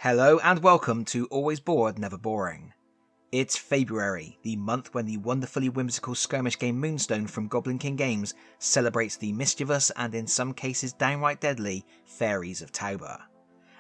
Hello and welcome to Always Bored, Never Boring. It's February, the month when the wonderfully whimsical skirmish game Moonstone from Goblin King Games celebrates the mischievous and in some cases downright deadly Faeries of Tauber.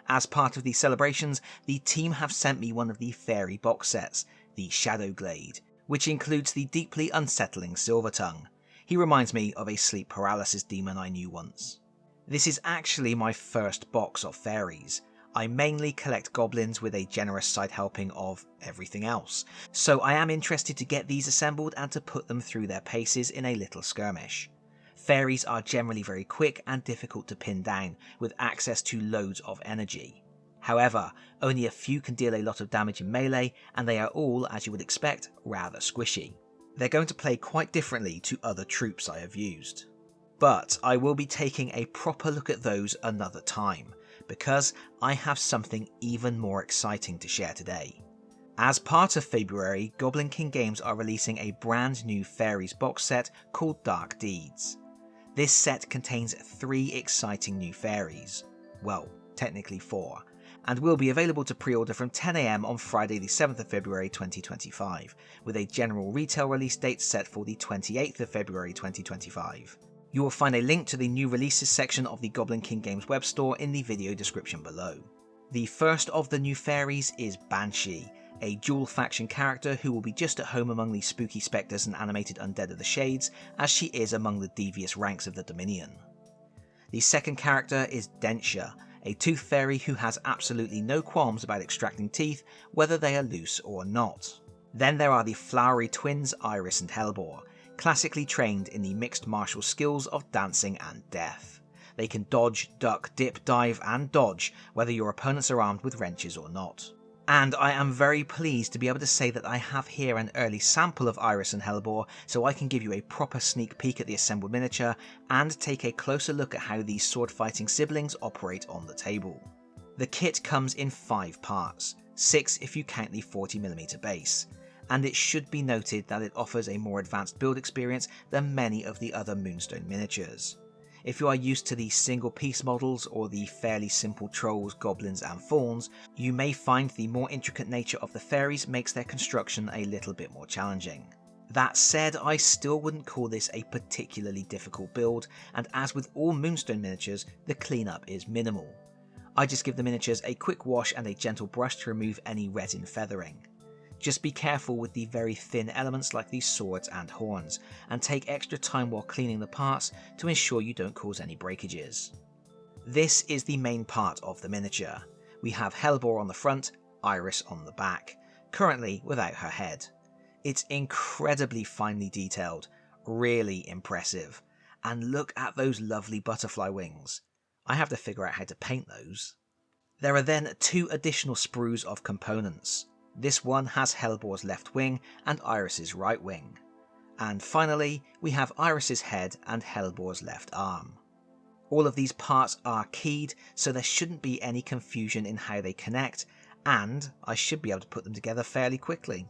As part of the celebrations, the team have sent me one of the Faerie box sets, the Shadow Glade, which includes the deeply unsettling Silvertongue. He reminds me of a sleep paralysis demon I knew once. This is actually my first box of Faeries. I mainly collect goblins with a generous side helping of everything else, so I am interested to get these assembled and to put them through their paces in a little skirmish. Faeries are generally very quick and difficult to pin down, with access to loads of energy. However, only a few can deal a lot of damage in melee, and they are all, as you would expect, rather squishy. They're going to play quite differently to other troops I have used. But I will be taking a proper look at those another time, because I have something even more exciting to share today. As part of Faebruary, Goblin King Games are releasing a brand new Faeries box set called Dark Deeds. This set contains 3 exciting new Faeries, well, technically 4, and will be available to pre-order from 10 AM on Friday the 7th of February 2025, with a general retail release date set for the 28th of February 2025. You will find a link to the new releases section of the Goblin King Games web store in the video description below. The first of the new Faeries is Banshee, a dual faction character who will be just at home among the spooky spectres and animated undead of the Shades, as she is among the devious ranks of the Dominion. The second character is Denture, a tooth fairy who has absolutely no qualms about extracting teeth, whether they are loose or not. Then there are the flowery twins Iris and Hellebore, classically trained in the mixed martial skills of dancing and death. They can dodge, duck, dip, dive and dodge, whether your opponents are armed with wrenches or not. And I am very pleased to be able to say that I have here an early sample of Iris and Hellebore, so I can give you a proper sneak peek at the assembled miniature and take a closer look at how these sword fighting siblings operate on the table. The kit comes in 5 parts, 6 if you count the 40mm base. And it should be noted that it offers a more advanced build experience than many of the other Moonstone miniatures. If you are used to the single piece models or the fairly simple trolls, goblins and fauns, you may find the more intricate nature of the Faeries makes their construction a little bit more challenging. That said, I still wouldn't call this a particularly difficult build, and as with all Moonstone miniatures, the cleanup is minimal. I just give the miniatures a quick wash and a gentle brush to remove any resin feathering. Just be careful with the very thin elements like these swords and horns, and take extra time while cleaning the parts to ensure you don't cause any breakages. This is the main part of the miniature. We have Hellebore on the front, Iris on the back, currently without her head. It's incredibly finely detailed, really impressive, and look at those lovely butterfly wings. I have to figure out how to paint those. There are then 2 additional sprues of components. This one has Hellebore's left wing and Iris's right wing. And finally, we have Iris's head and Hellebore's left arm. All of these parts are keyed, so there shouldn't be any confusion in how they connect, and I should be able to put them together fairly quickly.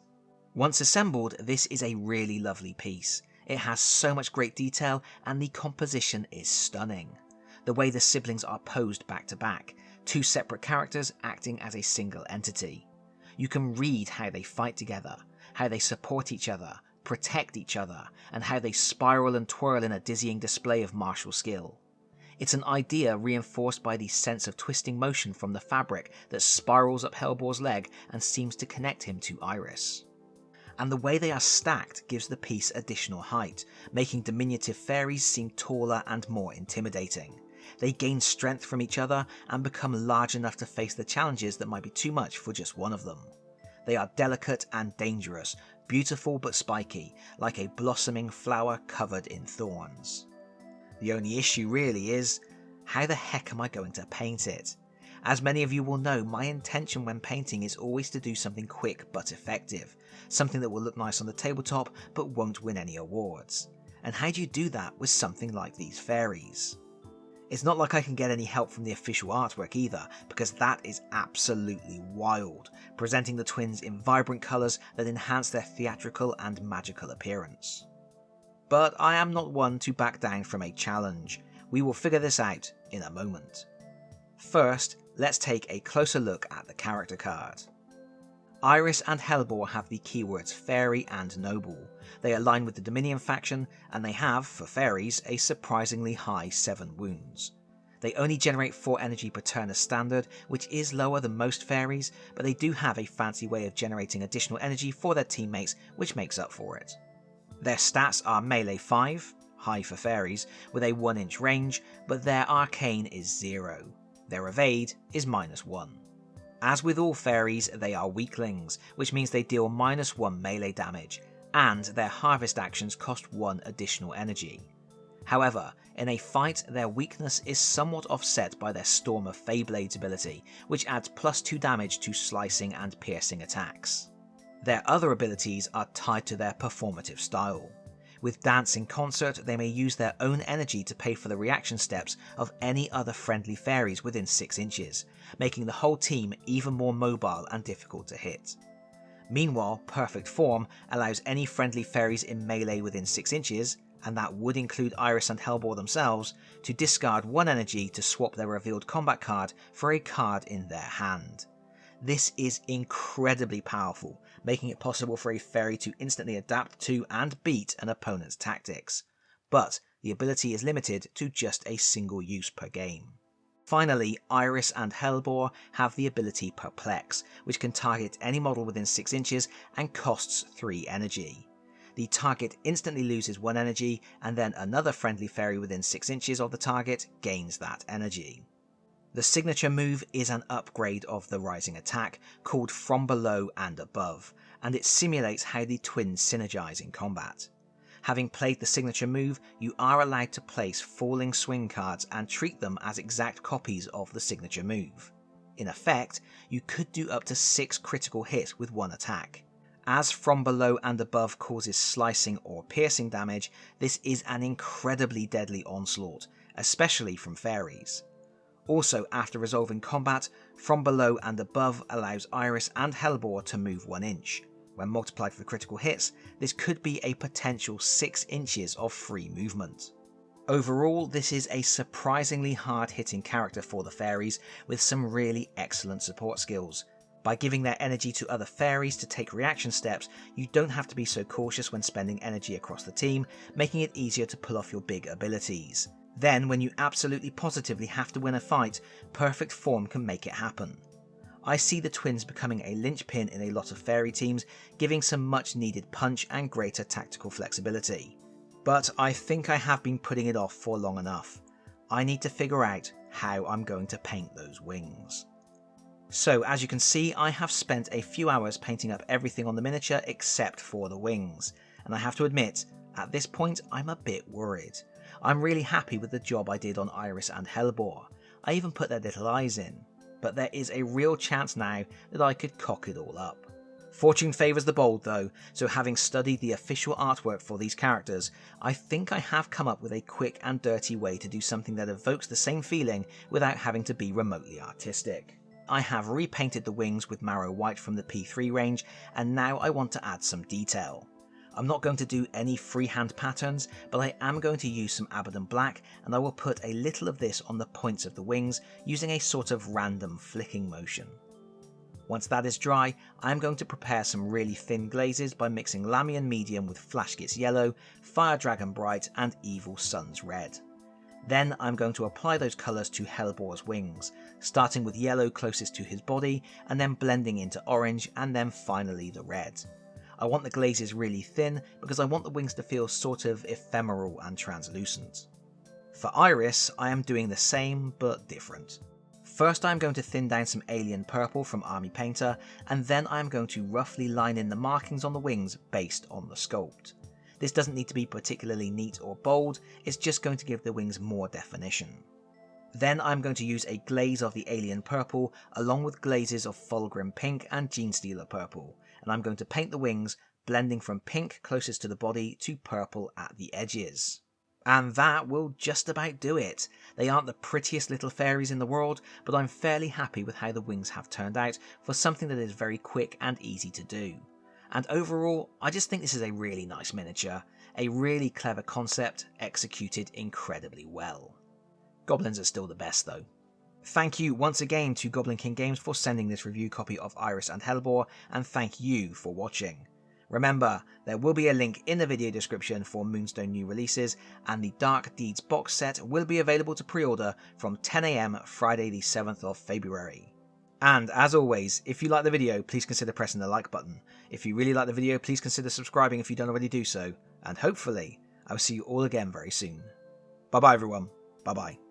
Once assembled, this is a really lovely piece. It has so much great detail and the composition is stunning. The way the siblings are posed back to back, 2 separate characters acting as a single entity. You can read how they fight together, how they support each other, protect each other, and how they spiral and twirl in a dizzying display of martial skill. It's an idea reinforced by the sense of twisting motion from the fabric that spirals up Hellebore's leg and seems to connect him to Iris. And the way they are stacked gives the piece additional height, making diminutive Faeries seem taller and more intimidating. They gain strength from each other and become large enough to face the challenges that might be too much for just one of them. They are delicate and dangerous, beautiful but spiky, like a blossoming flower covered in thorns. The only issue really is, how the heck am I going to paint it? As many of you will know, my intention when painting is always to do something quick but effective, something that will look nice on the tabletop but won't win any awards. And how do you do that with something like these Faeries? It's not like I can get any help from the official artwork either, because that is absolutely wild, presenting the twins in vibrant colours that enhance their theatrical and magical appearance. But I am not one to back down from a challenge. We will figure this out in a moment. First, let's take a closer look at the character card. Iris and Hellebore have the keywords Faerie and Noble. They align with the Dominion faction, and they have, for Faeries, a surprisingly high 7 wounds. They only generate 4 energy per turn as standard, which is lower than most Faeries, but they do have a fancy way of generating additional energy for their teammates, which makes up for it. Their stats are melee 5, high for Faeries, with a 1-inch range, but their arcane is 0. Their evade is -1. As with all Faeries, they are weaklings, which means they deal -1 melee damage, and their harvest actions cost 1 additional energy. However, in a fight, their weakness is somewhat offset by their Storm of Feyblades ability, which adds +2 damage to slicing and piercing attacks. Their other abilities are tied to their performative style. With Dance in Concert, they may use their own energy to pay for the reaction steps of any other friendly Faeries within 6 inches, making the whole team even more mobile and difficult to hit. Meanwhile, Perfect Form allows any friendly Faeries in melee within 6 inches, and that would include Iris and Hellebore themselves, to discard 1 energy to swap their revealed combat card for a card in their hand. This is incredibly powerful, making it possible for a Faerie to instantly adapt to and beat an opponent's tactics, but the ability is limited to just a single use per game. Finally, Iris and Hellebore have the ability Perplex, which can target any model within 6 inches and costs 3 energy. The target instantly loses 1 energy, and then another friendly Faerie within 6 inches of the target gains that energy. The signature move is an upgrade of the rising attack called From Below and Above, and it simulates how the twins synergize in combat. Having played the signature move, you are allowed to place falling swing cards and treat them as exact copies of the signature move. In effect, you could do up to 6 critical hits with 1 attack. As From Below and Above causes slicing or piercing damage, this is an incredibly deadly onslaught, especially from Faeries. Also, after resolving combat, From Below and Above allows Iris and Hellebore to move 1 inch. When multiplied for critical hits, this could be a potential 6 inches of free movement. Overall, this is a surprisingly hard-hitting character for the Faeries, with some really excellent support skills. By giving their energy to other Faeries to take reaction steps, you don't have to be so cautious when spending energy across the team, making it easier to pull off your big abilities. Then, when you absolutely positively have to win a fight, Perfect Form can make it happen. I see the twins becoming a linchpin in a lot of Faerie teams, giving some much needed punch and greater tactical flexibility. But I think I have been putting it off for long enough. I need to figure out how I'm going to paint those wings. So as you can see, I have spent a few hours painting up everything on the miniature except for the wings, and I have to admit, at this point I'm a bit worried. I'm really happy with the job I did on Iris and Hellebore. I even put their little eyes in, but there is a real chance now that I could cock it all up. Fortune favours the bold though, so having studied the official artwork for these characters, I think I have come up with a quick and dirty way to do something that evokes the same feeling without having to be remotely artistic. I have repainted the wings with Marrow White from the P3 range, and now I want to add some detail. I'm not going to do any freehand patterns, but I am going to use some Abaddon Black, and I will put a little of this on the points of the wings using a sort of random flicking motion. Once that is dry, I am going to prepare some really thin glazes by mixing Lamian Medium with Flashgitz Yellow, Fire Dragon Bright and Evil Sun's Red. Then I'm going to apply those colours to Hellebore's wings, starting with yellow closest to his body, and then blending into orange, and then finally the red. I want the glazes really thin because I want the wings to feel sort of ephemeral and translucent. For Iris, I am doing the same but different. First I'm going to thin down some alien purple from Army Painter, and then I'm going to roughly line in the markings on the wings based on the sculpt. This doesn't need to be particularly neat or bold, it's just going to give the wings more definition. Then I'm going to use a glaze of the alien purple along with glazes of Fulgrim Pink and Genestealer Purple, and I'm going to paint the wings, blending from pink closest to the body to purple at the edges. And that will just about do it. They aren't the prettiest little Faeries in the world, but I'm fairly happy with how the wings have turned out for something that is very quick and easy to do. And overall, I just think this is a really nice miniature, a really clever concept executed incredibly well. Goblins are still the best though. Thank you once again to Goblin King Games for sending this review copy of Iris and Hellebore, and thank you for watching. Remember, there will be a link in the video description for Moonstone new releases, and the Dark Deeds box set will be available to pre-order from 10 AM Friday the 7th of February. And as always, if you like the video, please consider pressing the like button. If you really like the video, please consider subscribing if you don't already do so, and hopefully, I will see you all again very soon. Bye bye everyone, bye bye.